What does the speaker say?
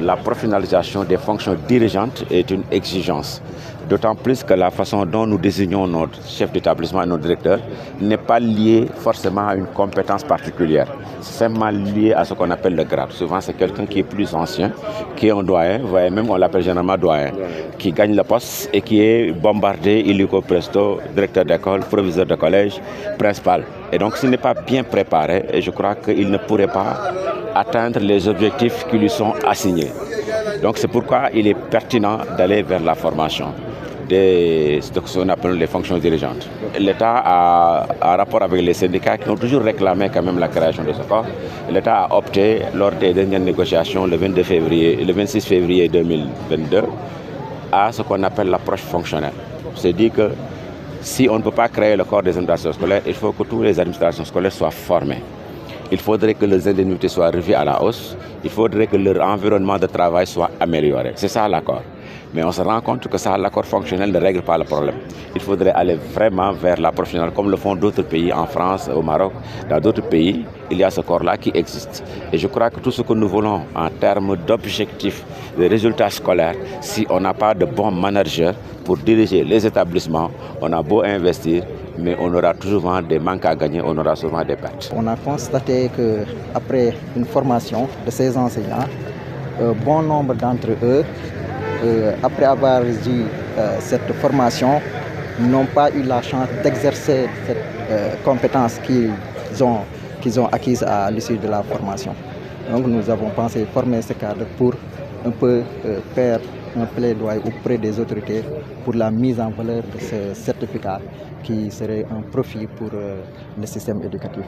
la professionnalisation des fonctions dirigeantes est une exigence. D'autant plus que la façon dont nous désignons notre chef d'établissement et notre directeur n'est pas liée forcément à une compétence particulière. C'est simplement lié à ce qu'on appelle le grade. Souvent, c'est quelqu'un qui est plus ancien, qui est un doyen, vous voyez, même on l'appelle généralement doyen, qui gagne le poste et qui est bombardé illico presto, directeur d'école, proviseur de collège, principal. Et donc, s'il n'est pas bien préparé, et je crois qu'il ne pourrait pas atteindre les objectifs qui lui sont assignés. Donc, c'est pourquoi il est pertinent d'aller vers la formation de ce qu'on appelle les fonctions dirigeantes. L'État, en rapport avec les syndicats qui ont toujours réclamé quand même la création de ce corps, l'État a opté lors des dernières négociations le 26 février 2022 à ce qu'on appelle l'approche fonctionnelle. C'est dit que si on ne peut pas créer le corps des administrations scolaires, il faut que toutes les administrations scolaires soient formées. Il faudrait que leurs indemnités soient revues à la hausse. Il faudrait que leur environnement de travail soit amélioré. C'est ça l'accord. Mais on se rend compte que ça, l'accord fonctionnel ne règle pas le problème. Il faudrait aller vraiment vers la professionnelle, comme le font d'autres pays, en France, au Maroc. Dans d'autres pays, il y a ce corps-là qui existe. Et je crois que tout ce que nous voulons en termes d'objectifs, de résultats scolaires, si on n'a pas de bons managers pour diriger les établissements, on a beau investir, mais on aura toujours des manques à gagner, on aura souvent des pertes. On a constaté qu'après une formation de ces enseignants, bon nombre d'entre eux, après avoir eu cette formation, n'ont pas eu la chance d'exercer cette compétence qu'ils ont acquise à l'issue de la formation. Donc nous avons pensé former ce cadre pour un peu faire un plaidoyer auprès des autorités pour la mise en valeur de ce certificat qui serait un profit pour le système éducatif.